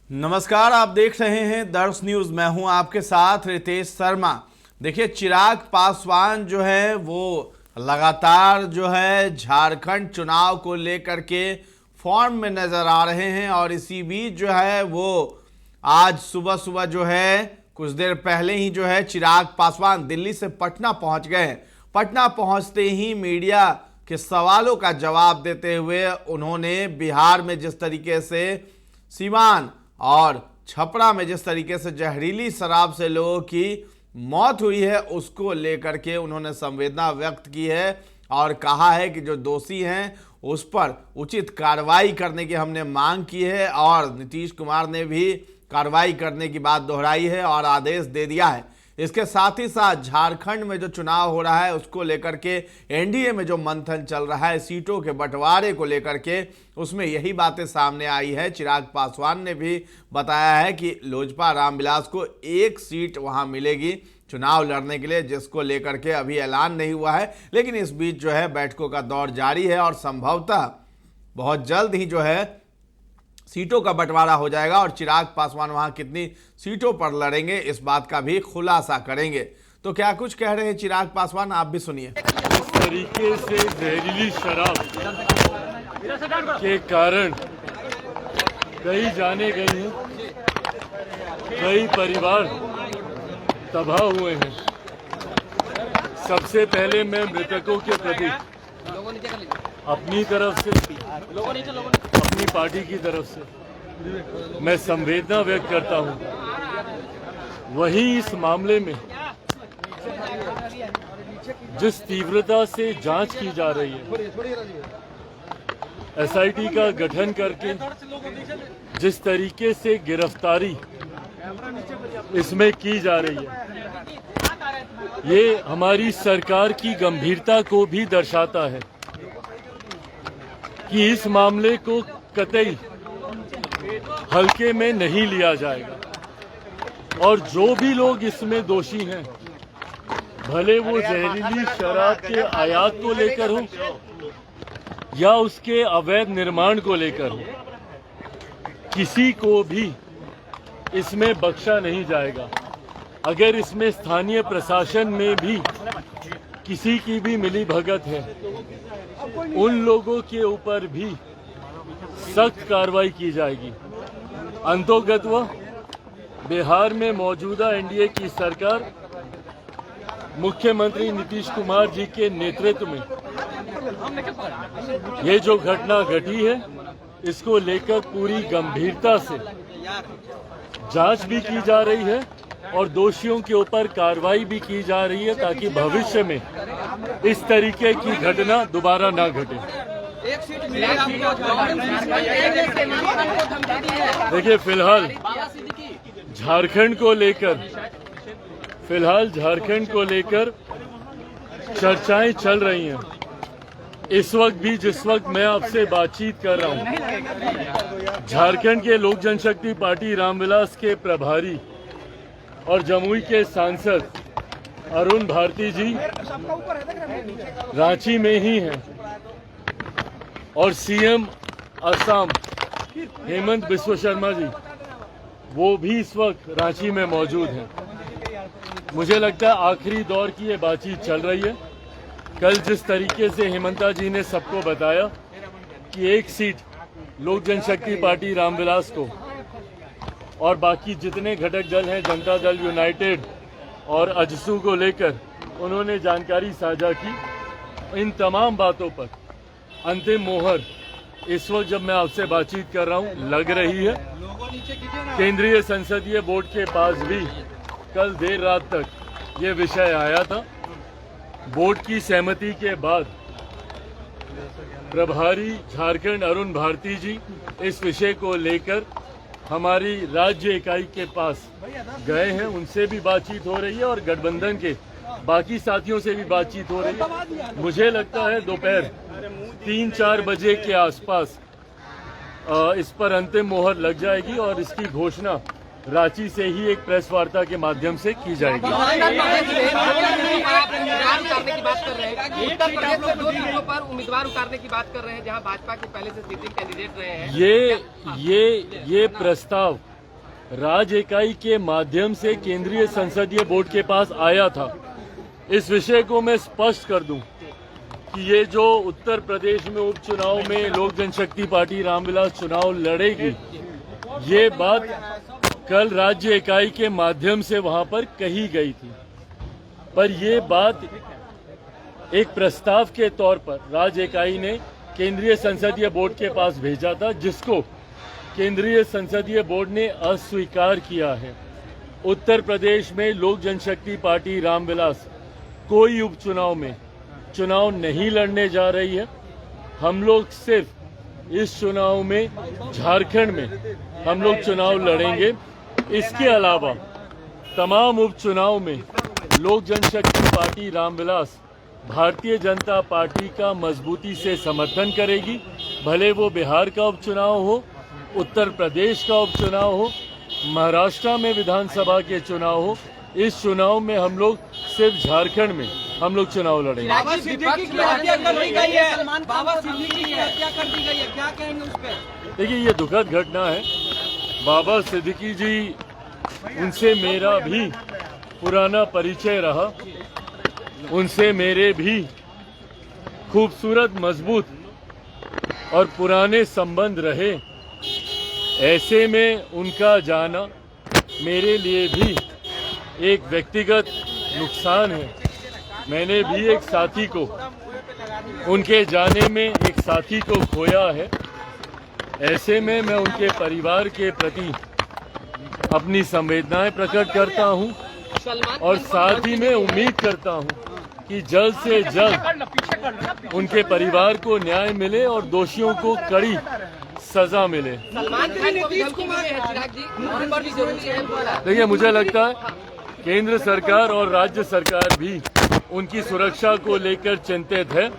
नमस्कार, आप देख रहे हैं दर्श न्यूज। मैं हूं आपके साथ रितेश शर्मा। देखिए, चिराग पासवान जो है वो लगातार जो है झारखंड चुनाव को लेकर के फॉर्म में नजर आ रहे हैं और इसी बीच जो है वो आज सुबह सुबह जो है कुछ देर पहले ही जो है चिराग पासवान दिल्ली से पटना पहुंच गए। पटना पहुंचते ही मीडिया के सवालों का जवाब देते हुए उन्होंने बिहार में जिस तरीके से सीवान और छपरा में जिस तरीके से जहरीली शराब से लोगों की मौत हुई है उसको लेकर के उन्होंने संवेदना व्यक्त की है और कहा है कि जो दोषी हैं उस पर उचित कार्रवाई करने की हमने मांग की है और नीतीश कुमार ने भी कार्रवाई करने की बात दोहराई है और आदेश दे दिया है। इसके साथ ही साथ झारखंड में जो चुनाव हो रहा है उसको लेकर के एनडीए में जो मंथन चल रहा है सीटों के बंटवारे को लेकर के, उसमें यही बातें सामने आई है। चिराग पासवान ने भी बताया है कि लोजपा रामविलास को एक सीट वहां मिलेगी चुनाव लड़ने के लिए, जिसको लेकर के अभी ऐलान नहीं हुआ है, लेकिन इस बीच जो है बैठकों का दौर जारी है और संभवतः बहुत जल्द ही जो है सीटों का बंटवारा हो जाएगा और चिराग पासवान वहां कितनी सीटों पर लड़ेंगे इस बात का भी खुलासा करेंगे। तो क्या कुछ कह रहे हैं चिराग पासवान, आप भी सुनिए। इस तरीके से जहरीली शराब के कारण कई जाने गई हैं, कई परिवार तबाह हुए हैं। सबसे पहले मैं मृतकों के प्रति अपनी तरफ से, अपनी पार्टी की तरफ से मैं संवेदना व्यक्त करता हूं। वहीं इस मामले में जिस तीव्रता से जांच की जा रही है, एसआईटी का गठन करके जिस तरीके से गिरफ्तारी इसमें की जा रही है, ये हमारी सरकार की गंभीरता को भी दर्शाता है कि इस मामले को कतई हल्के में नहीं लिया जाएगा और जो भी लोग इसमें दोषी हैं, भले वो जहरीली शराब के आयात को लेकर हो या उसके अवैध निर्माण को लेकर हो, किसी को भी इसमें बख्शा नहीं जाएगा। अगर इसमें स्थानीय प्रशासन में भी किसी की भी मिलीभगत है, उन लोगों के ऊपर भी सख्त कार्रवाई की जाएगी। अंतोगत्वा बिहार में मौजूदा एनडीए की सरकार मुख्यमंत्री नीतीश कुमार जी के नेतृत्व में ये जो घटना घटी है, इसको लेकर पूरी गंभीरता से जांच भी की जा रही है और दोषियों के ऊपर कार्रवाई भी की जा रही है ताकि भविष्य में इस तरीके की घटना दोबारा ना घटे। देखिए, फिलहाल झारखंड को लेकर चर्चाएं चल रही हैं। इस वक्त भी जिस वक्त मैं आपसे बातचीत कर रहा हूं, झारखंड के लोक जनशक्ति पार्टी रामविलास के प्रभारी और जमुई के सांसद अरुण भारती जी रांची में ही हैं और सीएम असम हेमंत बिस्वा शर्मा जी वो भी इस वक्त रांची में मौजूद हैं। मुझे लगता है आखिरी दौर की ये बातचीत चल रही है। कल जिस तरीके से हेमंता जी ने सबको बताया कि एक सीट लोक जनशक्ति पार्टी रामविलास को और बाकी जितने घटक दल हैं, जनता दल यूनाइटेड और अजसू को लेकर उन्होंने जानकारी साझा की। इन तमाम बातों पर अंतिम मोहर इस वक्त जब मैं आपसे बातचीत कर रहा हूं लग रही है। केंद्रीय संसदीय बोर्ड के पास भी कल देर रात तक ये विषय आया था। बोर्ड की सहमति के बाद प्रभारी झारखंड अरुण भारती जी इस विषय को लेकर हमारी राज्य इकाई के पास गए हैं। उनसे भी बातचीत हो रही है और गठबंधन के बाकी साथियों से भी बातचीत हो रही है। मुझे लगता है दोपहर 3-4 बजे के आसपास इस पर अंतिम मोहर लग जाएगी और इसकी घोषणा रांची से ही एक प्रेस वार्ता के माध्यम से की जाएगी। उत्तर प्रदेश में 2 सीटों पर उम्मीदवार उतारने की बात कर रहे हैं जहां भाजपा के पहले से सिटिंग कैंडिडेट रहे हैं। ये प्रस्ताव राज्य इकाई के माध्यम से केंद्रीय संसदीय बोर्ड के पास आया था। इस विषय को मैं स्पष्ट कर दूं कि ये जो उत्तर प्रदेश में उपचुनाव में लोक जनशक्ति पार्टी रामविलास चुनाव लड़ेगी, ये बात कल राज्य इकाई के माध्यम से वहां पर कही गई थी। पर ये बात एक प्रस्ताव के तौर पर राज्य इकाई ने केंद्रीय संसदीय बोर्ड के पास भेजा था, जिसको केंद्रीय संसदीय बोर्ड ने अस्वीकार किया है। उत्तर प्रदेश में लोक जनशक्ति पार्टी रामविलास कोई उपचुनाव में चुनाव नहीं लड़ने जा रही है। हम लोग सिर्फ इस चुनाव में झारखंड में हम लोग चुनाव लड़ेंगे। इसके अलावा तमाम उपचुनाव में लोक जनशक्ति पार्टी रामविलास भारतीय जनता पार्टी का मजबूती से समर्थन करेगी। भले वो बिहार का उपचुनाव हो, उत्तर प्रदेश का उपचुनाव हो, महाराष्ट्र में विधानसभा के चुनाव हो, इस चुनाव में हम लोग सिर्फ झारखंड में हम लोग चुनाव लड़ेंगे। बाबा सिद्दीकी की हत्या कर दी गई है। बाबा सिद्दीकी की हत्या कर दी गई है, क्या कहेंगे उस पर? देखिए, ये दुखद घटना है। बाबा सिद्दीकी जी, उनसे मेरा भी पुराना परिचय रहा, उनसे मेरे भी खूबसूरत, मजबूत और पुराने संबंध रहे। ऐसे में उनका जाना मेरे लिए भी एक व्यक्तिगत नुकसान है। मैंने भी एक साथी को, उनके जाने में एक साथी को खोया है। ऐसे में मैं उनके परिवार के प्रति अपनी संवेदनाएं प्रकट करता हूं और साथ ही मैं उम्मीद करता हूं कि जल्द से जल्द उनके परिवार को न्याय मिले और दोषियों को कड़ी सजा मिले। सलमान खान को भी धमकी मिली है, चिराग जी, नंबर भी जरूरी है। देखिए, मुझे लगता है केंद्र सरकार और राज्य सरकार भी उनकी सुरक्षा को लेकर चिंतित है।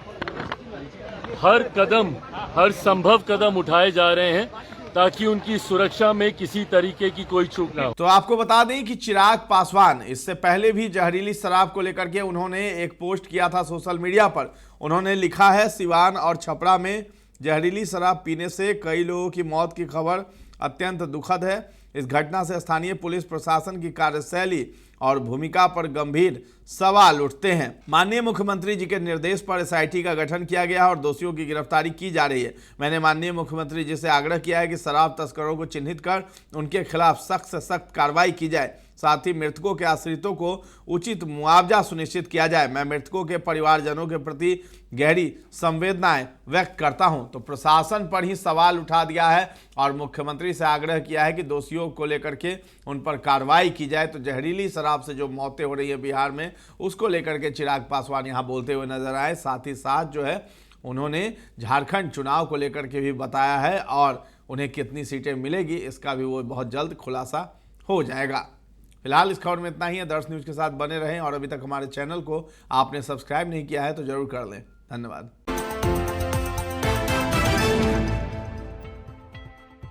हर संभव कदम उठाए जा रहे हैं ताकि उनकी सुरक्षा में किसी तरीके की कोई चूक ना हो। तो आपको बता दें कि चिराग पासवान इससे पहले भी जहरीली शराब को लेकर के उन्होंने एक पोस्ट किया था सोशल मीडिया पर। उन्होंने लिखा है, सिवान और छपरा में जहरीली शराब पीने से कई लोगों की मौत की खबर अत्यंत दुखद है। इस घटना से स्थानीय पुलिस प्रशासन की कार्यशैली और भूमिका पर गंभीर सवाल उठते हैं। माननीय मुख्यमंत्री जी के निर्देश पर एसआईटी का गठन किया गया है और दोषियों की गिरफ्तारी की जा रही है। मैंने माननीय मुख्यमंत्री जी से आग्रह किया है कि शराब तस्करों को चिन्हित कर उनके खिलाफ सख्त से सख्त कार्रवाई की जाए। साथ ही मृतकों के आश्रितों को उचित मुआवजा सुनिश्चित किया जाए। मैं मृतकों के परिवारजनों के प्रति गहरी संवेदनाएं व्यक्त करता हूं। तो प्रशासन पर ही सवाल उठा दिया है और मुख्यमंत्री से आग्रह किया है कि दोषियों को लेकर के उन पर कार्रवाई की जाए। तो जहरीली शराब से जो मौतें हो रही है बिहार में, उसको लेकर के चिराग पासवान यहां बोलते हुए नजर आए। साथ ही साथ जो है उन्होंने झारखंड चुनाव को लेकर के भी बताया है और उन्हें कितनी सीटें मिलेगी इसका भी वो बहुत जल्द खुलासा हो जाएगा। फिलहाल इस खबर में इतना ही है। दर्श न्यूज के साथ बने रहें और अभी तक हमारे चैनल को आपने सब्सक्राइब नहीं किया है तो जरूर कर लें। धन्यवाद।